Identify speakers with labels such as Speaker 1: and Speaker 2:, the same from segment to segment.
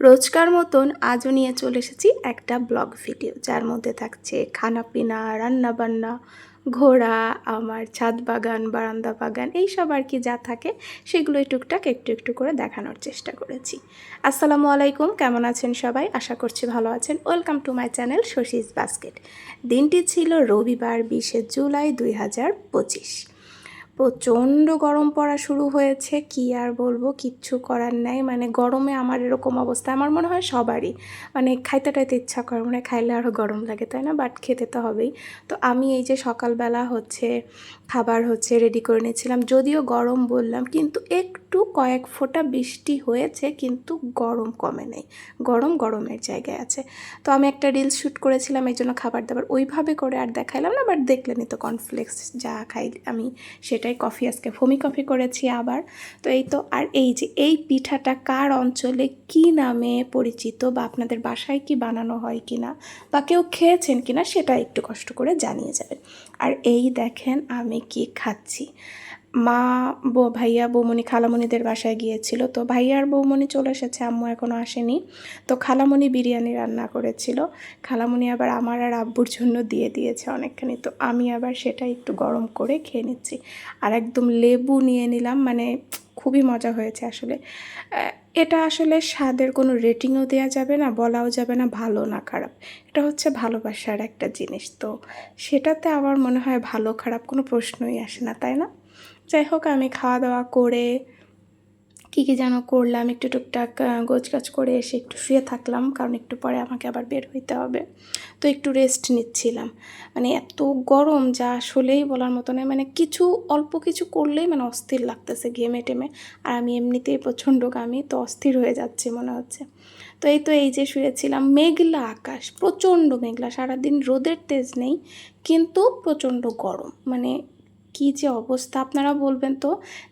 Speaker 1: রোজকার মতন আজও নিয়ে চলে এসেছি একটা ব্লগ ভিডিও, যার মধ্যে থাকছে খানাপিনা, রান্নাবান্না, ঘোরা, আমার ছাদ বাগান, বারান্দা বাগান, এইসব আর কি যা থাকে সেগুলোই টুকটাক একটু একটু করে দেখানোর চেষ্টা করেছি। আসসালামু আলাইকুম, কেমন আছেন সবাই? আশা করছি ভালো আছেন। Welcome to my channel Shashi's basket. দিনটি ছিল রবিবার 20শে জুলাই 2025। প্রচণ্ড গরম পড়া শুরু হয়েছে, কি আর বলবো, কিচ্ছু করার নাই। মানে গরমে আমার এরকম অবস্থা, আমার মনে হয় সবারই, মানে খাইতে টাইতে ইচ্ছা করে, মানে খাইলে আরও গরম লাগে, তাই না? বাট খেতে তো হবেই। তো আমি এই যে সকালবেলা খাবার রেডি করে নিয়েছিলাম, যদিও গরম বললাম, কিন্তু একটু কয়েক ফোঁটা বৃষ্টি হয়েছে, কিন্তু গরম কমে নেই, গরমের জায়গায় আছে। তো আমি একটা রিলস শ্যুট করেছিলাম, এই জন্য খাবার দাবার ওইভাবে করে আর দেখাইলাম না, বাট দেখলেনই তো কর্নফ্লেক্স যা খাই আমি সেটাই। কফি আজকে ফমি কফি করেছি আবার। তো এই তো, আর এই যে এই পিঠাটা কার অঞ্চলে কি নামে পরিচিত, বা আপনাদের বাসায় কি বানানো হয় কি না, বা কেউ খেয়েছেন কি না, সেটা একটু কষ্ট করে জানিয়ে যাবেন। আর এই দেখেন আমি কি খাচ্ছি। মা, ভাইয়া, বৌমনি, খালামণিদের বাসায় গিয়েছিল, তো ভাইয়া আর বৌমনি চলে এসেছে, আম্মু এখনও আসেনি। তো খালামণি বিরিয়ানি রান্না করেছিল, খালামণি আবার আমার আর আব্বুর জন্য দিয়ে দিয়েছে অনেকখানি। তো আমি আবার সেটা একটু গরম করে খেয়ে নিচ্ছি, আর একদম লেবু নিয়ে নিলাম। মানে খুবই মজা হয়েছে আসলে। এটা আসলে স্বাদের কোনো রেটিংও দেওয়া যাবে না, বলাও যাবে না ভালো না খারাপ। এটা হচ্ছে ভালোবাসার একটা জিনিস, তো সেটাতে আমার মনে হয় ভালো খারাপ কোনো প্রশ্নই আসে না, তাই না? যাই হোক, আমি খাওয়া দাওয়া করে কী যেন করলাম, একটু টুকটাক গোছগাছ করে এসে একটু শুয়ে থাকলাম, কারণ একটু পরে আমাকে আবার বের হইতে হবে। তো একটু রেস্ট নিচ্ছিলাম। মানে এত গরম যা আসলেই বলার মতো নয়, মানে অল্প কিছু করলেই মানে অস্থির লাগতেছে, ঘেমে টেমে। আর আমি এমনিতেই প্রচণ্ড ঘামি, তো অস্থির হয়ে যাচ্ছে মনে হচ্ছে। তো এই যে শুয়েছিলাম, মেঘলা আকাশ, প্রচণ্ড মেঘলা, সারাদিন রোদের তেজ নেই, কিন্তু প্রচণ্ড গরম। মানে কী যে অবস্থা, আপনারা বলবেন তো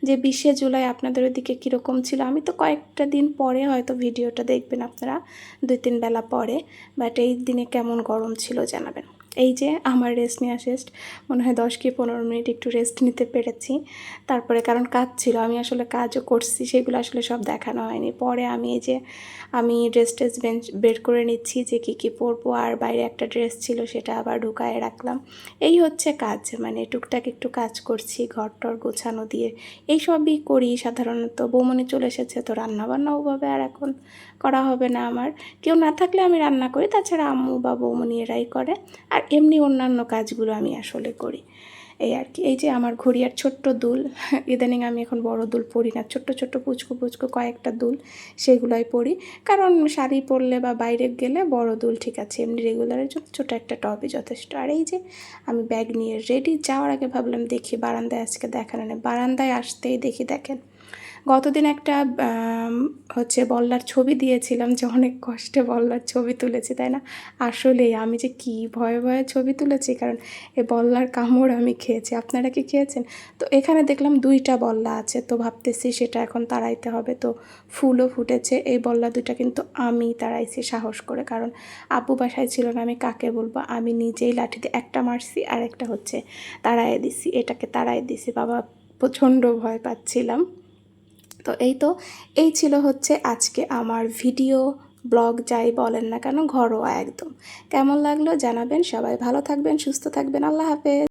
Speaker 1: যে 20শে জুলাই আপনাদের ওইদিকে কীরকম ছিল। আমি তো কয়েকটা দিন পরে হয়তো ভিডিওটা দেখবেন আপনারা, 2-3 বেলা পরে, বাট এই দিনে কেমন গরম ছিল জানাবেন। এই যে আমার রেস্ট নেওয়া শেষ, মনে হয় 10 কি 15 মিনিট একটু রেস্ট নিতে পেরেছি। তারপরে কারণ কাজ ছিল, আমি আসলে কাজও করছি, সেগুলো আসলে সব দেখানো হয়নি। পরে আমি ড্রেস বের করে নিচ্ছি যে কী পরবো, আর বাইরে একটা ড্রেস ছিল সেটা আবার ঢুকায় রাখলাম। এই হচ্ছে কাজ, মানে টুকটাক একটু কাজ করছি, ঘর টর গোছানো দিয়ে এই সবই করি সাধারণত। বৌমনি চলে এসেছে, তো রান্নাবান্না ওভাবে আর এখন করা হবে না আমার। কেউ না থাকলে আমি রান্না করি, তাছাড়া আম্মু বা বৌমনি এরাই করে, আর এমনি অন্যান্য কাজগুলো আমি আসলে করি, এই আর কি। এই যে আমার ঘড়িয়ার ছোট্ট দুল, ইদানিং আমি এখন বড় দুল পরি না, ছোট্ট ছোট্ট পুচকু কয়েকটা দুল, সেগুলোই পরি। কারণ শাড়ি পরলে বা বাইরে গেলে বড় দুল ঠিক আছে, এমনি রেগুলারের জন্য ছোটো একটা টপই যথেষ্ট। আর এই যে আমি ব্যাগ নিয়ে রেডি, যাওয়ার আগে ভাবলাম দেখি বারান্দায় আজকে দেখানো নেই। বারান্দায় আসতেই দেখেন, গতদিন একটা বল্লার ছবি দিয়েছিলাম, যে অনেক কষ্টে বল্লার ছবি তুলেছি, তাই না? আসলেই আমি যে কী ভয়ে ভয়ে ছবি তুলেছি, কারণ এই বল্লার কামড় আমি খেয়েছি। আপনারা কি খেয়েছেন? তো এখানে দেখলাম 2টা বল্লা আছে, তো ভাবতেছি সেটা এখন তাড়াইতে হবে। তো ফুলও ফুটেছে, এই বল্লা 2টা কিন্তু আমি তাড়াইছি সাহস করে, কারণ আব্বু বাসায় ছিল না, আমি কাকে বলবো। আমি নিজেই লাঠিতে একটা মারছি, আর একটা তাড়াইয়ে দিছি, এটাকে তাড়াই দিছি। বাবা, প্রচণ্ড ভয় পাচ্ছিলাম। তো এই ছিল আজকে আমার ভিডিও, ব্লগ যাই বলেন না কেন, ঘরোয়া একদম। কেমন লাগলো জানাবেন। সবাই ভালো থাকবেন, সুস্থ থাকবেন। আল্লাহ হাফেজ।